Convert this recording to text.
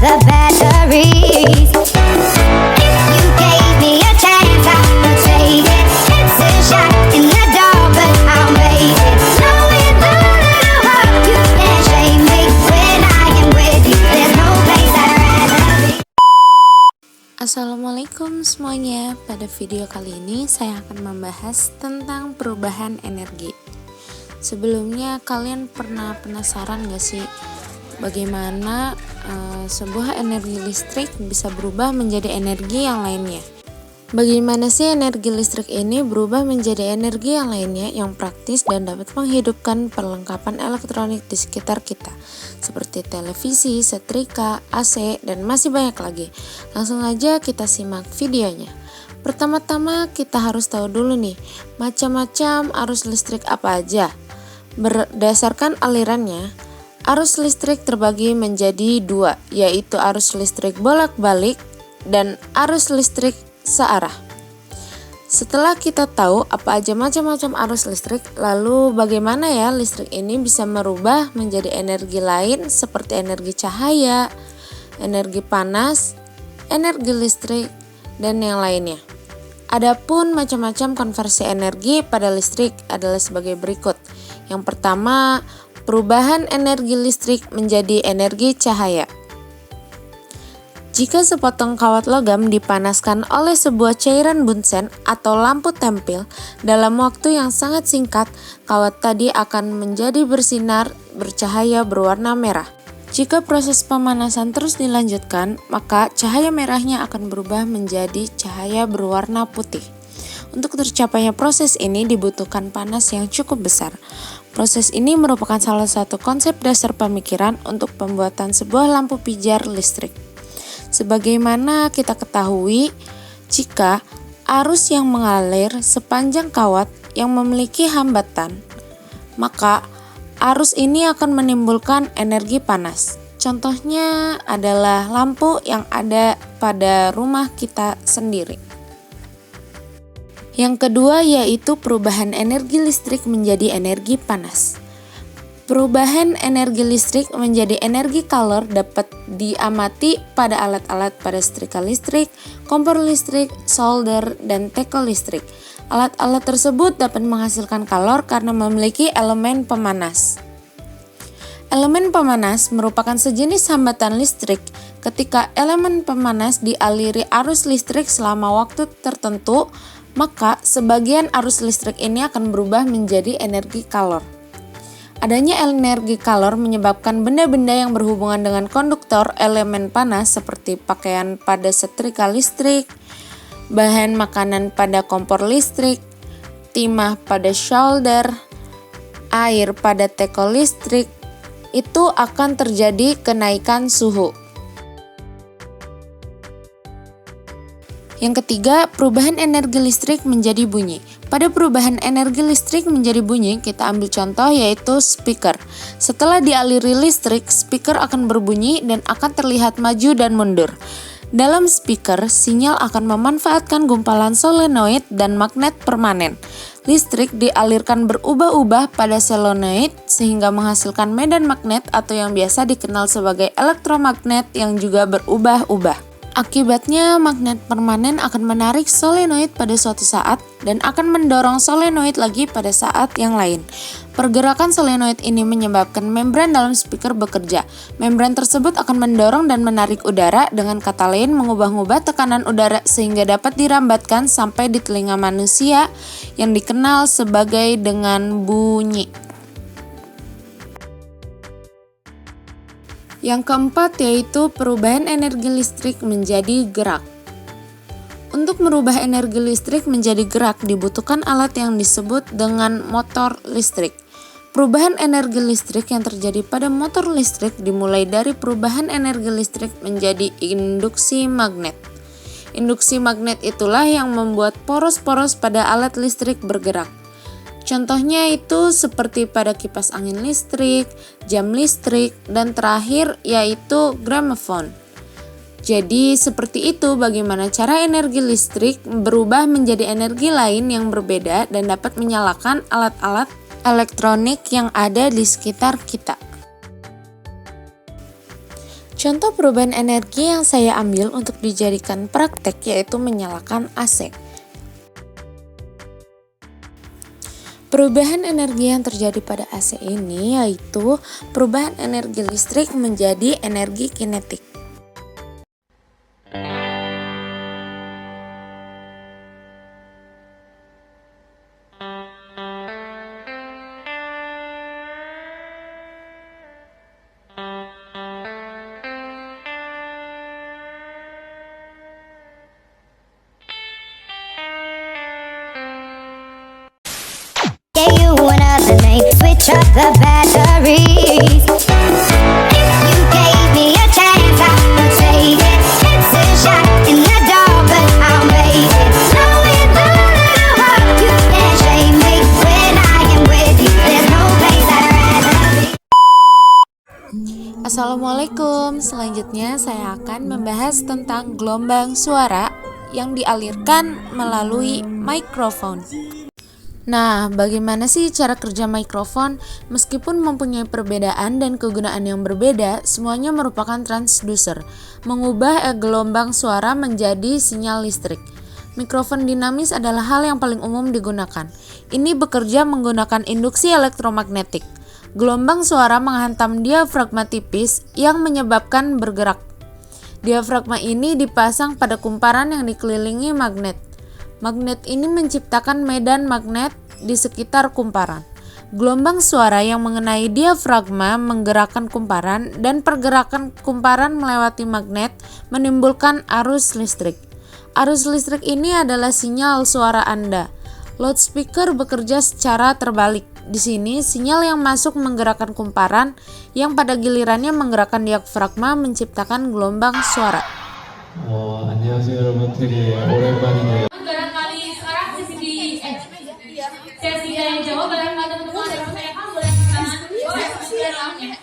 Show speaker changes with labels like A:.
A: the batteries. If you gave me a chance, I would take it. It's a shot in the dark, but I'll make it. Knowing the little heart, you can't shame me. When I am with you, there's no place I'd rather be.
B: Assalamualaikum semuanya. Pada video kali ini saya akan membahas tentang perubahan energi. Sebelumnya kalian pernah penasaran gak sih bagaimana sebuah energi listrik bisa berubah menjadi energi yang lainnya? Bagaimana sih energi listrik ini berubah menjadi energi yang lainnya yang praktis dan dapat menghidupkan perlengkapan elektronik di sekitar kita, seperti televisi, setrika, AC, dan masih banyak lagi. Langsung aja kita simak videonya. Pertama-tama kita harus tahu dulu nih, macam-macam arus listrik apa aja. Berdasarkan alirannya, arus listrik terbagi menjadi dua, yaitu arus listrik bolak-balik dan arus listrik searah. Setelah kita tahu apa aja macam-macam arus listrik, lalu bagaimana ya listrik ini bisa merubah menjadi energi lain seperti energi cahaya, energi panas, energi listrik, dan yang lainnya. Adapun macam-macam konversi energi pada listrik adalah sebagai berikut. Yang pertama, perubahan energi listrik menjadi energi cahaya. Jika sepotong kawat logam dipanaskan oleh sebuah cairan bunsen atau lampu tempel dalam waktu yang sangat singkat, kawat tadi akan menjadi bersinar bercahaya berwarna merah. Jika proses pemanasan terus dilanjutkan, maka cahaya merahnya akan berubah menjadi cahaya berwarna putih. Untuk tercapainya proses ini dibutuhkan panas yang cukup besar. Proses ini merupakan salah satu konsep dasar pemikiran untuk pembuatan sebuah lampu pijar listrik. Sebagaimana kita ketahui, jika arus yang mengalir sepanjang kawat yang memiliki hambatan, maka arus ini akan menimbulkan energi panas. Contohnya adalah lampu yang ada pada rumah kita sendiri. Yang kedua yaitu perubahan energi listrik menjadi energi panas. Perubahan energi listrik menjadi energi kalor dapat diamati pada alat-alat pada setrika listrik, kompor listrik, solder, dan teko listrik. Alat-alat tersebut dapat menghasilkan kalor karena memiliki elemen pemanas. Elemen pemanas merupakan sejenis hambatan listrik. Ketika elemen pemanas dialiri arus listrik selama waktu tertentu, maka sebagian arus listrik ini akan berubah menjadi energi kalor. Adanya energi kalor menyebabkan benda-benda yang berhubungan dengan konduktor elemen panas seperti pakaian pada setrika listrik, bahan makanan pada kompor listrik, timah pada solder, air pada teko listrik, itu akan terjadi kenaikan suhu. Yang ketiga, perubahan energi listrik menjadi bunyi. Pada perubahan energi listrik menjadi bunyi, kita ambil contoh yaitu speaker. Setelah dialiri listrik, speaker akan berbunyi dan akan terlihat maju dan mundur. Dalam speaker, sinyal akan memanfaatkan gumpalan solenoid dan magnet permanen. Listrik dialirkan berubah-ubah pada solenoid sehingga menghasilkan medan magnet atau yang biasa dikenal sebagai elektromagnet yang juga berubah-ubah. Akibatnya, magnet permanen akan menarik solenoid pada suatu saat dan akan mendorong solenoid lagi pada saat yang lain. Pergerakan solenoid ini menyebabkan membran dalam speaker bekerja. Membran tersebut akan mendorong dan menarik udara, dengan kata lain mengubah-ubah tekanan udara sehingga dapat dirambatkan sampai di telinga manusia yang dikenal sebagai dengan bunyi. Yang keempat yaitu perubahan energi listrik menjadi gerak. Untuk merubah energi listrik menjadi gerak dibutuhkan alat yang disebut dengan motor listrik. Perubahan energi listrik yang terjadi pada motor listrik dimulai dari perubahan energi listrik menjadi induksi magnet. Induksi magnet itulah yang membuat poros-poros pada alat listrik bergerak. Contohnya itu seperti pada kipas angin listrik, jam listrik, dan terakhir yaitu gramofon. Jadi seperti itu bagaimana cara energi listrik berubah menjadi energi lain yang berbeda dan dapat menyalakan alat-alat elektronik yang ada di sekitar kita. Contoh perubahan energi yang saya ambil untuk dijadikan praktek yaitu menyalakan AC. Perubahan energi yang terjadi pada AC ini yaitu perubahan energi listrik menjadi energi kinetik.
A: Get you another name, switch up the batteries. If you gave me a chance, I would take it. It's a shot in the dark, but I'll make it. Knowing the little heart, you can't shame me. When I am with you, there's no place I'd rather be.
B: Assalamualaikum, selanjutnya saya akan membahas tentang gelombang suara yang dialirkan melalui mikrofon. Nah, bagaimana sih cara kerja mikrofon? Meskipun mempunyai perbedaan dan kegunaan yang berbeda, semuanya merupakan transducer, mengubah gelombang suara menjadi sinyal listrik. Mikrofon dinamis adalah hal yang paling umum digunakan. Ini bekerja menggunakan induksi elektromagnetik. Gelombang suara menghantam diafragma tipis yang menyebabkan bergerak. Diafragma ini dipasang pada kumparan yang dikelilingi magnet. Magnet ini menciptakan medan magnet di sekitar kumparan. Gelombang suara yang mengenai diafragma menggerakkan kumparan dan pergerakan kumparan melewati magnet menimbulkan arus listrik. Arus listrik ini adalah sinyal suara Anda. Loudspeaker bekerja secara terbalik. Di sini sinyal yang masuk menggerakkan kumparan yang pada gilirannya menggerakkan diafragma menciptakan gelombang suara.
C: 안녕하세요 여러분들이 오랜만이네요.
D: barangkali sekarang sesi yang jawab barangkali teman-teman ada pertanyaan boleh silakan.